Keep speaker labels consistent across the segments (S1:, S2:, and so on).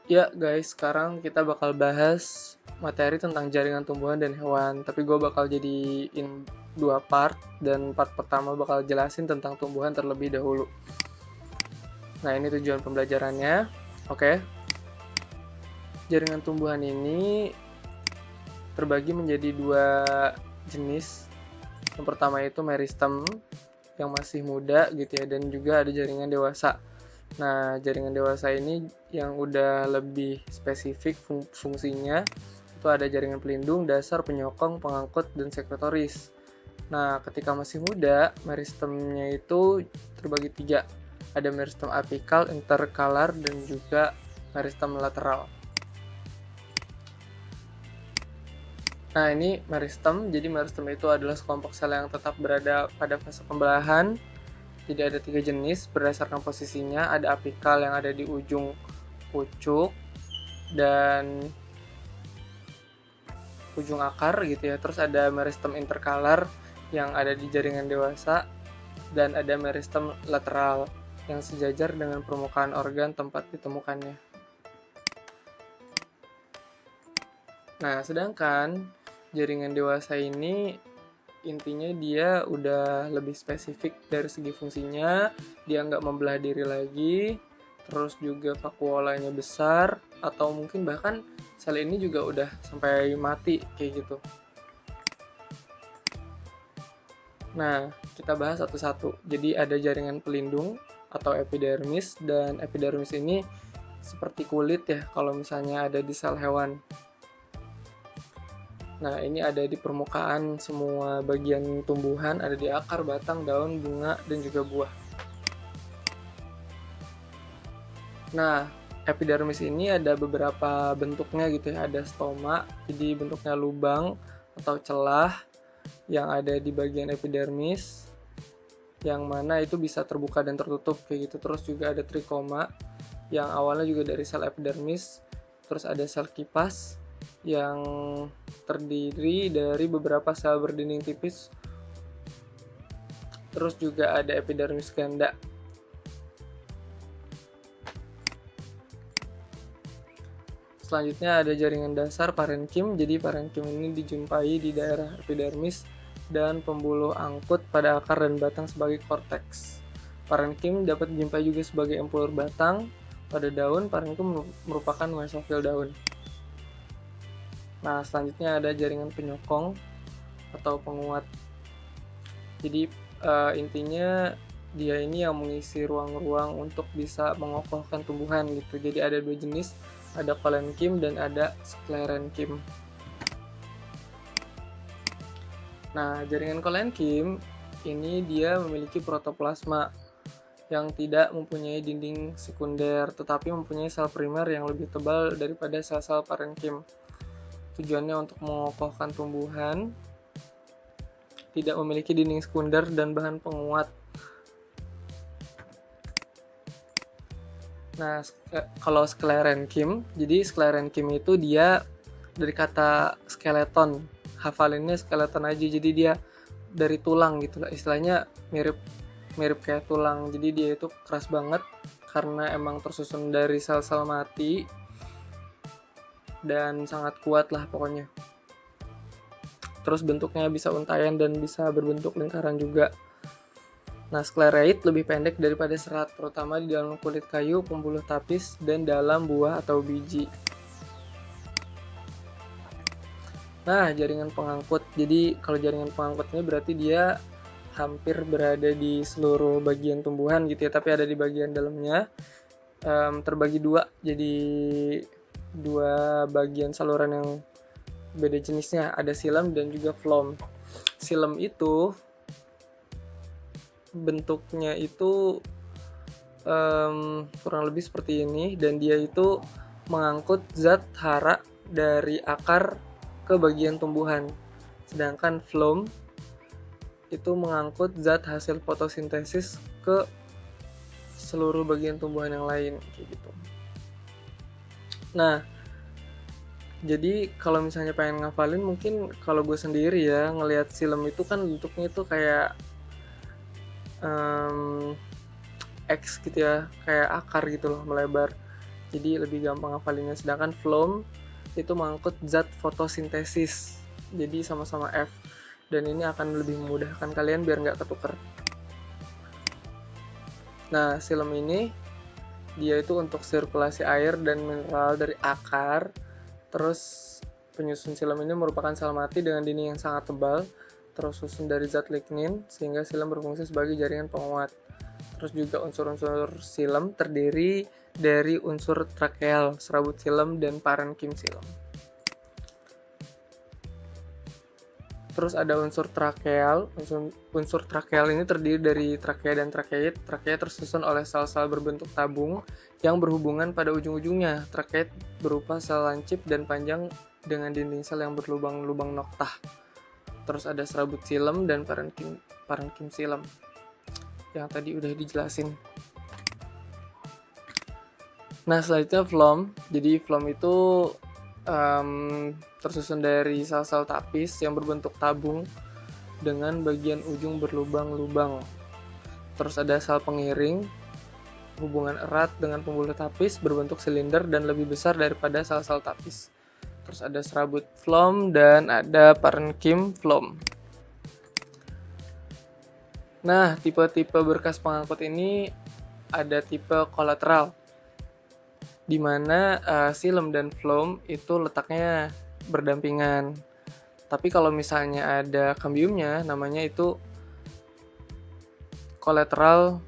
S1: Ya guys, sekarang kita bakal bahas materi tentang jaringan tumbuhan dan hewan. Tapi gue bakal jadiin dua part, dan part pertama bakal jelasin tentang tumbuhan terlebih dahulu. Nah, ini tujuan pembelajarannya. Oke. Jaringan tumbuhan ini terbagi menjadi dua jenis. Yang pertama itu meristem yang masih muda gitu ya, dan juga ada jaringan dewasa. Nah, jaringan dewasa ini yang udah lebih spesifik fungsinya, itu ada jaringan pelindung, dasar, penyokong, pengangkut, dan sekretoris. Nah, ketika masih muda, meristemnya itu terbagi tiga. Ada meristem apikal, interkalar, dan juga meristem lateral. Nah, ini meristem. Jadi meristem itu adalah sekelompok sel yang tetap berada pada fase pembelahan. Jadi ada tiga jenis berdasarkan posisinya. Ada apikal yang ada di ujung pucuk dan ujung akar gitu ya. Terus ada meristem interkalar yang ada di jaringan dewasa, dan ada meristem lateral yang sejajar dengan permukaan organ tempat ditemukannya. Nah, sedangkan jaringan dewasa ini intinya dia udah lebih spesifik dari segi fungsinya, dia nggak membelah diri lagi, terus juga vakuolanya besar, atau mungkin bahkan sel ini juga udah sampai mati kayak gitu. Nah, kita bahas satu-satu. Jadi ada jaringan pelindung atau epidermis, dan epidermis ini seperti kulit ya kalau misalnya ada di sel hewan. Nah, ini ada di permukaan semua bagian tumbuhan, ada di akar, batang, daun, bunga, dan juga buah. Nah, epidermis ini ada beberapa bentuknya gitu ya. Ada stoma, jadi bentuknya lubang atau celah yang ada di bagian epidermis, yang mana itu bisa terbuka dan tertutup kayak gitu. Terus juga ada trikoma, yang awalnya juga dari sel epidermis. Terus ada sel kipas, yang terdiri dari beberapa sel berdinding tipis. Terus juga ada epidermis ganda. Selanjutnya ada jaringan dasar parenkim. Jadi parenkim ini dijumpai di daerah epidermis dan pembuluh angkut pada akar dan batang sebagai korteks. Parenkim dapat dijumpai juga sebagai empulur batang pada daun. Parenkim merupakan mesofil daun. Nah, selanjutnya ada jaringan penyokong atau penguat. Jadi intinya dia ini yang mengisi ruang-ruang untuk bisa mengokohkan tumbuhan gitu. Jadi ada dua jenis, ada kolenkim dan ada sklerenkim. Nah, jaringan kolenkim ini dia memiliki protoplasma yang tidak mempunyai dinding sekunder, tetapi mempunyai sel primer yang lebih tebal daripada sel-sel parenkim. Tujuannya untuk mengokohkan tumbuhan, tidak memiliki dinding sekunder dan bahan penguat. Nah, kalau sklerenkim, jadi sklerenkim itu dia dari kata skeleton, hafalinnya skeleton aja, jadi dia dari tulang gitu lah, istilahnya mirip kayak tulang. Jadi dia itu keras banget karena emang tersusun dari sel-sel mati dan sangat kuat lah pokoknya. Terus bentuknya bisa untayan dan bisa berbentuk lingkaran juga. Nah, sklereid lebih pendek daripada serat, terutama di dalam kulit kayu, pembuluh tapis, dan dalam buah atau biji. Nah, jaringan pengangkut. Jadi kalau jaringan pengangkut ini berarti dia hampir berada di seluruh bagian tumbuhan gitu ya, tapi ada di bagian dalamnya. Terbagi dua, jadi dua bagian saluran yang beda jenisnya, ada xilem dan juga phloem. Xilem itu bentuknya itu kurang lebih seperti ini, dan dia itu mengangkut zat hara dari akar ke bagian tumbuhan. Sedangkan phloem itu mengangkut zat hasil fotosintesis ke seluruh bagian tumbuhan yang lain kayak gitu. Nah, jadi kalau misalnya pengen ngafalin, mungkin kalau gue sendiri ya ngelihat xilem itu kan bentuknya itu kayak X gitu ya, kayak akar gitu loh, melebar. jadi lebih gampang hafalinnya. Sedangkan phloem itu mengangkut zat fotosintesis, jadi sama-sama F, dan ini akan lebih memudahkan kalian biar nggak ketuker. Nah, xilem ini dia itu untuk sirkulasi air dan mineral dari akar. Terus penyusun xilem ini merupakan sel mati dengan dinding yang sangat tebal, terus susun dari zat lignin, sehingga xilem berfungsi sebagai jaringan penguat. Terus juga unsur-unsur xilem terdiri dari unsur trakeal, serabut xilem, dan parenkim xilem. Terus ada unsur trakeal. Unsur trakeal ini terdiri dari trakea dan trakeit. Trakea tersusun oleh sel-sel berbentuk tabung yang berhubungan pada ujung-ujungnya. Trakeit berupa sel lancip dan panjang dengan dinding sel yang berlubang-lubang noktah. Terus ada serabut xilem dan parenkim xilem yang tadi udah dijelasin. Nah, selanjutnya phloem. Jadi phloem itu tersusun dari sel-sel tapis yang berbentuk tabung dengan bagian ujung berlubang-lubang. Terus ada sel pengiring, hubungan erat dengan pembuluh tapis, berbentuk silinder dan lebih besar daripada sel-sel tapis. Terus ada serabut phloem dan ada parenkim phloem. Nah, tipe-tipe berkas pengangkut ini ada tipe kolateral, di mana xilem dan phloem itu letaknya berdampingan. Tapi kalau misalnya ada kambiumnya, namanya itu kolateral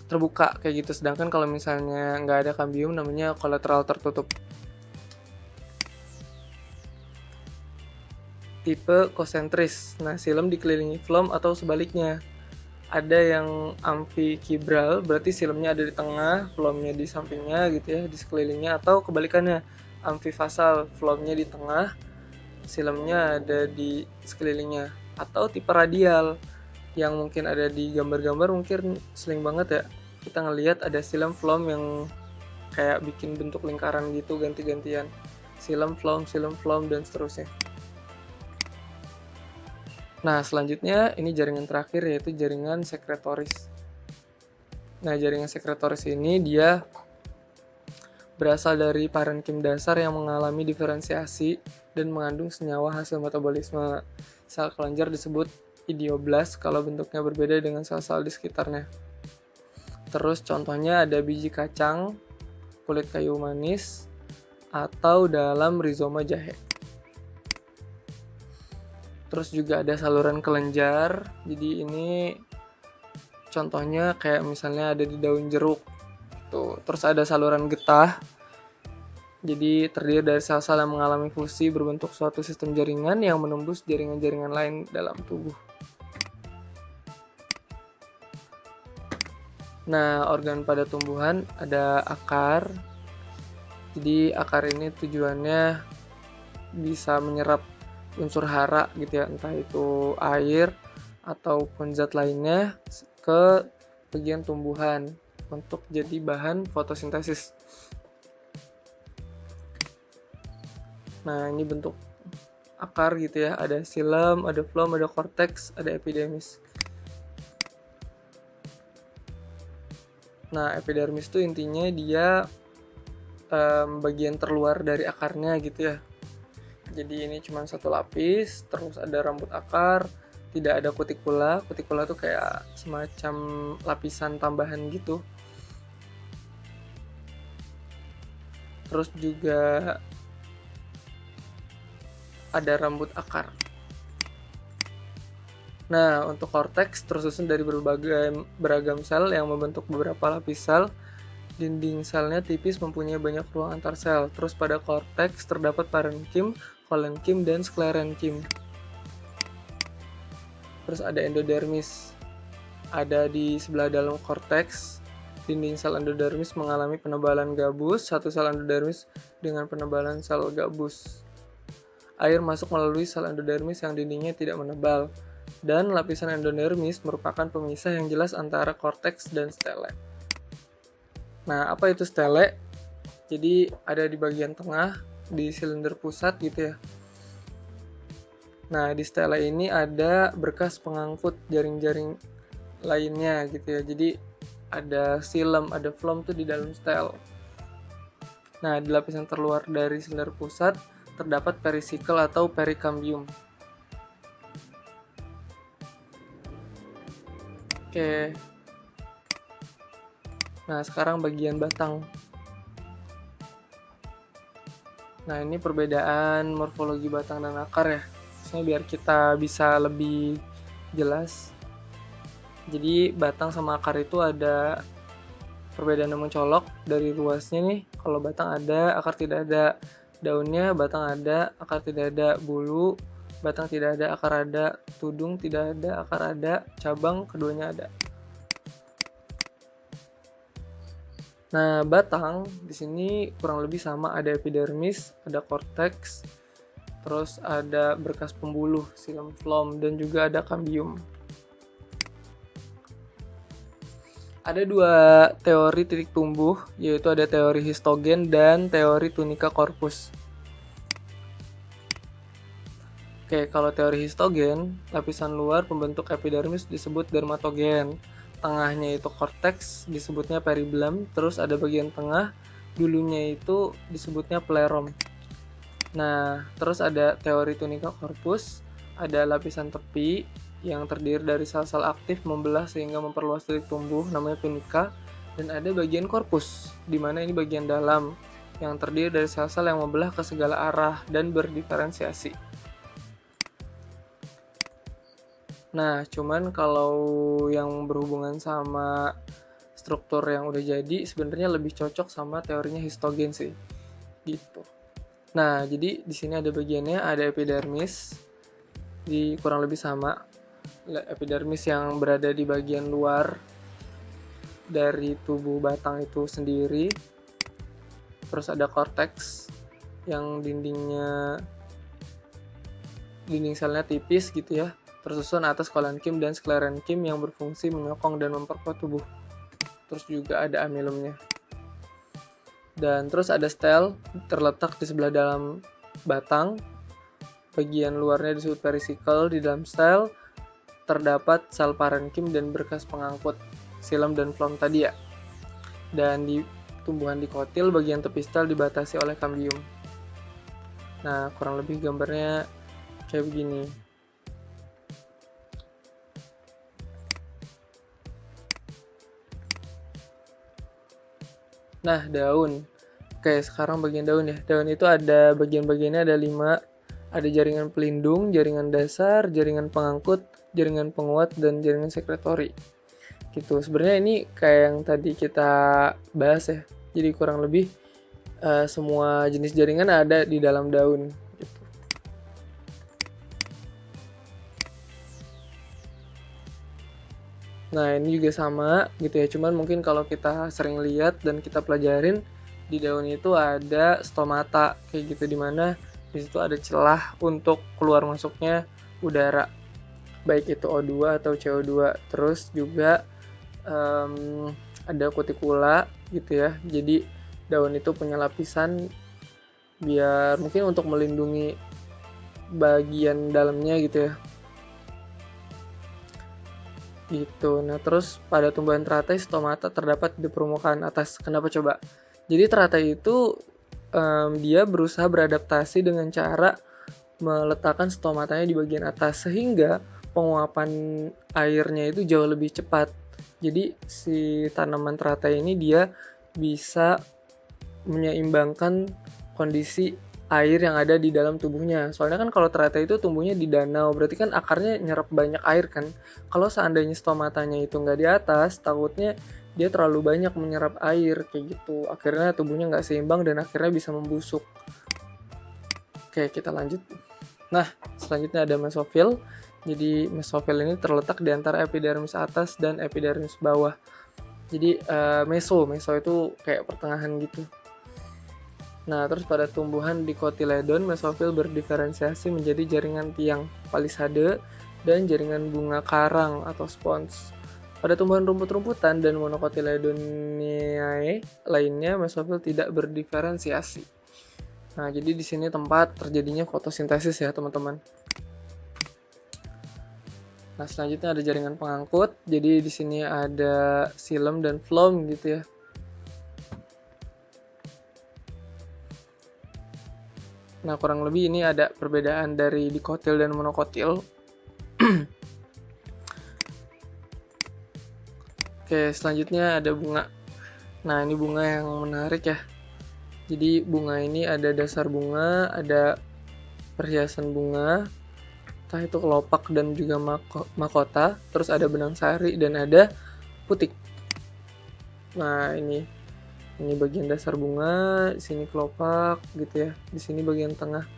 S1: terbuka kayak gitu. Sedangkan kalau misalnya nggak ada kambium, namanya kolateral tertutup. Tipe konsentris. Nah, xilem dikelilingi phloem atau sebaliknya. Ada yang amfikibral, berarti xilem-nya ada di tengah, phloem-nya di sampingnya gitu ya, di sekelilingnya, atau kebalikannya, amfifasal, phloem-nya di tengah, xilem-nya ada di sekelilingnya. Atau tipe radial, yang mungkin ada di gambar-gambar, mungkin sering banget ya, kita ngelihat ada xilem phloem yang kayak bikin bentuk lingkaran gitu, ganti-gantian. Xilem phloem, dan seterusnya. Nah, selanjutnya ini jaringan terakhir, yaitu jaringan sekretoris. Nah, jaringan sekretoris ini dia berasal dari parenkim dasar yang mengalami diferensiasi dan mengandung senyawa hasil metabolisme. Sel kelenjar disebut idioblast kalau bentuknya berbeda dengan sel-sel di sekitarnya. Terus contohnya ada biji kacang, kulit kayu manis, atau dalam rizoma jahe. Terus juga ada saluran kelenjar. Jadi ini contohnya kayak misalnya ada di daun jeruk. Tuh. Terus ada saluran getah. Jadi terdiri dari sel-sel yang mengalami fusi berbentuk suatu sistem jaringan yang menembus jaringan-jaringan lain dalam tubuh. Nah, organ pada tumbuhan ada akar. Jadi akar ini tujuannya bisa menyerap unsur hara gitu ya, entah itu air ataupun zat lainnya ke bagian tumbuhan untuk jadi bahan fotosintesis. Nah, ini bentuk akar gitu ya, ada xilem, ada phloem, ada korteks, ada epidermis. Nah, epidermis itu intinya dia bagian terluar dari akarnya gitu ya. Jadi ini cuma satu lapis, terus ada rambut akar, tidak ada kutikula. Kutikula tuh kayak semacam lapisan tambahan gitu. Terus juga ada rambut akar. Nah, untuk korteks tersusun dari beragam sel yang membentuk beberapa lapis sel. Dinding selnya tipis, mempunyai banyak ruang antar sel. Terus pada korteks terdapat parenkim, kolenkim, dan sklerenkim. Terus ada endodermis. Ada di sebelah dalam korteks. Dinding sel endodermis mengalami penebalan gabus. Satu sel endodermis dengan penebalan sel gabus. Air masuk melalui sel endodermis yang dindingnya tidak menebal. Dan lapisan endodermis merupakan pemisah yang jelas antara korteks dan stele. Nah, apa itu stele? Jadi ada di bagian tengah, di silinder pusat gitu ya. Nah, di stele ini ada berkas pengangkut jaring-jaring lainnya gitu ya. Jadi ada xilem, ada phloem tuh di dalam stel. Nah, di lapisan terluar dari silinder pusat terdapat perisikkel atau perikambium. Oke. Nah, sekarang bagian batang. Nah, ini perbedaan morfologi batang dan akar ya. Maksudnya biar kita bisa lebih jelas. Jadi, batang sama akar itu ada perbedaan yang mencolok dari luasnya nih. Kalau batang ada, akar tidak ada. Daunnya batang ada, akar tidak ada. Bulu, batang tidak ada, akar ada. Tudung tidak ada, akar ada. Cabang keduanya ada. Nah, batang di sini kurang lebih sama, ada epidermis, ada korteks, terus ada berkas pembuluh, xilem, phloem, dan juga ada kambium. Ada dua teori titik tumbuh, yaitu ada teori histogen dan teori tunica corpus. Oke, kalau teori histogen, lapisan luar pembentuk epidermis disebut dermatogen. Tengahnya itu korteks, disebutnya peribelum, terus ada bagian tengah, dulunya itu disebutnya plerom. Nah, terus ada teori tunica corpus, ada lapisan tepi yang terdiri dari sel-sel aktif membelah sehingga memperluas titik tumbuh, namanya tunika, dan ada bagian korpus, di mana ini bagian dalam yang terdiri dari sel-sel yang membelah ke segala arah dan berdiferensiasi. Nah, cuman kalau yang berhubungan sama struktur yang udah jadi, sebenarnya lebih cocok sama teorinya histogen sih, gitu. Nah, jadi di sini ada bagiannya, ada epidermis, di kurang lebih sama. Epidermis yang berada di bagian luar dari tubuh batang itu sendiri. Terus ada korteks yang dinding selnya tipis gitu ya. Tersusun atas kolenkim dan sklerenkim yang berfungsi menyokong dan memperkuat tubuh. Terus juga ada amilumnya. Dan terus ada stel terletak di sebelah dalam batang. Bagian luarnya disebut perisikkel. Di dalam stel terdapat sel parenkim dan berkas pengangkut, xilem dan phloem tadi ya. Dan di tumbuhan dikotil, bagian tepi stel dibatasi oleh kambium. Nah, kurang lebih gambarnya kayak begini. Nah, daun. Oke, sekarang bagian daun ya. Daun itu ada bagian-bagiannya ada 5. Ada jaringan pelindung, jaringan dasar, jaringan pengangkut, jaringan penguat, dan jaringan sekretori. Gitu. Sebenarnya ini kayak yang tadi kita bahas ya. Jadi kurang lebih semua jenis jaringan ada di dalam daun. Gitu. Nah, ini juga sama gitu ya. Cuman mungkin kalau kita sering lihat dan kita pelajarin, di daun itu ada stomata kayak gitu, dimana di situ ada celah untuk keluar masuknya udara, baik itu O2 atau CO2. Terus juga ada kutikula gitu ya. Jadi daun itu punya lapisan biar mungkin untuk melindungi bagian dalamnya gitu ya. Gitu. Nah, terus pada tumbuhan teratai stomata terdapat di permukaan atas. Kenapa coba? Jadi teratai itu dia berusaha beradaptasi dengan cara meletakkan stomatanya di bagian atas sehingga penguapan airnya itu jauh lebih cepat. Jadi si tanaman teratai ini dia bisa menyeimbangkan kondisi air yang ada di dalam tubuhnya. Soalnya kan kalau teratai itu tumbuhnya di danau, berarti kan akarnya nyerap banyak air kan. Kalau seandainya stomatanya itu nggak di atas, takutnya dia terlalu banyak menyerap air kayak gitu. Akhirnya tubuhnya nggak seimbang dan akhirnya bisa membusuk. Oke, kita lanjut. Nah, selanjutnya ada mesofil. Jadi mesofil ini terletak di antara epidermis atas dan epidermis bawah. Jadi meso itu kayak pertengahan gitu. Nah, terus pada tumbuhan dicotyledon, mesofil berdiferensiasi menjadi jaringan tiang, palisade, dan jaringan bunga karang atau spons. Pada tumbuhan rumput-rumputan dan monocotyledoniae lainnya, mesofil tidak berdiferensiasi. Nah, jadi di sini tempat terjadinya fotosintesis ya, teman-teman. Nah, selanjutnya ada jaringan pengangkut. Jadi di sini ada xilem dan phloem gitu ya. Nah, kurang lebih ini ada perbedaan dari dikotil dan monokotil. Oke, selanjutnya ada bunga. Nah, ini bunga yang menarik ya. Jadi bunga ini ada dasar bunga, ada perhiasan bunga, entah itu kelopak dan juga mahkota, terus ada benang sari dan ada putik. Nah, ini bagian dasar bunga, di sini kelopak gitu ya. Di sini bagian tengah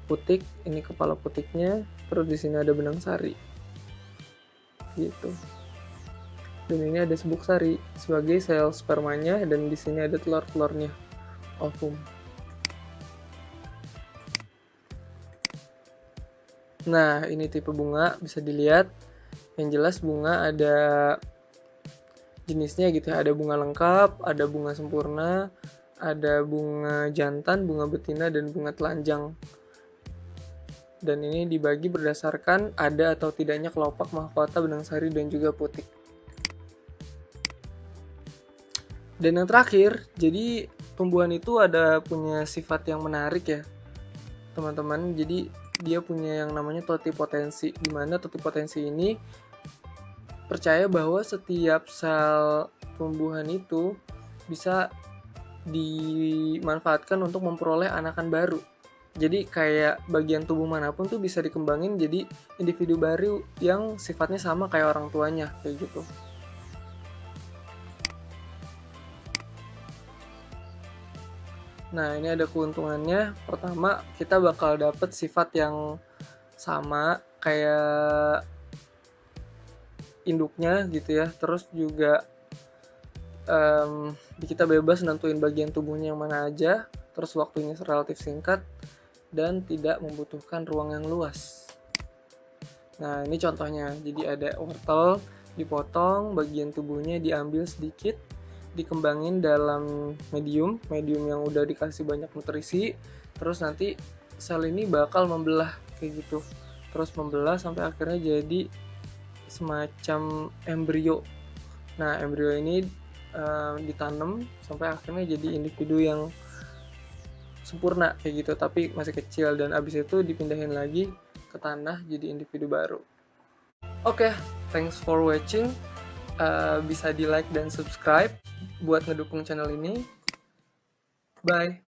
S1: putik, ini kepala putiknya, terus di sini ada benang sari. Gitu. Dan ini ada serbuk sari sebagai sel spermanya, dan di sini ada telur-telurnya, ovum. Nah, ini tipe bunga bisa dilihat. Yang jelas bunga ada jenisnya gitu ya. Ada bunga lengkap, ada bunga sempurna, ada bunga jantan, bunga betina, dan bunga telanjang. Dan ini dibagi berdasarkan ada atau tidaknya kelopak, mahkota, benang sari, dan juga putik. Dan yang terakhir, jadi tumbuhan itu ada punya sifat yang menarik ya, teman-teman. Jadi dia punya yang namanya totipotensi, di mana totipotensi ini percaya bahwa setiap sel tumbuhan itu bisa dimanfaatkan untuk memperoleh anakan baru. Jadi kayak bagian tubuh manapun tuh bisa dikembangin jadi individu baru yang sifatnya sama kayak orang tuanya, kayak gitu. Nah, ini ada keuntungannya. Pertama, kita bakal dapet sifat yang sama kayak induknya gitu ya. Terus juga kita bebas nentuin bagian tubuhnya yang mana aja. Terus waktunya relatif singkat dan tidak membutuhkan ruang yang luas. Nah, ini contohnya. Jadi ada wortel dipotong, bagian tubuhnya diambil sedikit, dikembangin dalam medium yang udah dikasih banyak nutrisi, terus nanti sel ini bakal membelah kayak gitu, terus membelah sampai akhirnya jadi semacam embrio. Nah, embrio ini ditanam sampai akhirnya jadi individu yang sempurna kayak gitu, tapi masih kecil, dan abis itu dipindahin lagi ke tanah jadi individu baru. Oke, thanks for watching. Bisa di like dan subscribe buat ngedukung channel ini. Bye.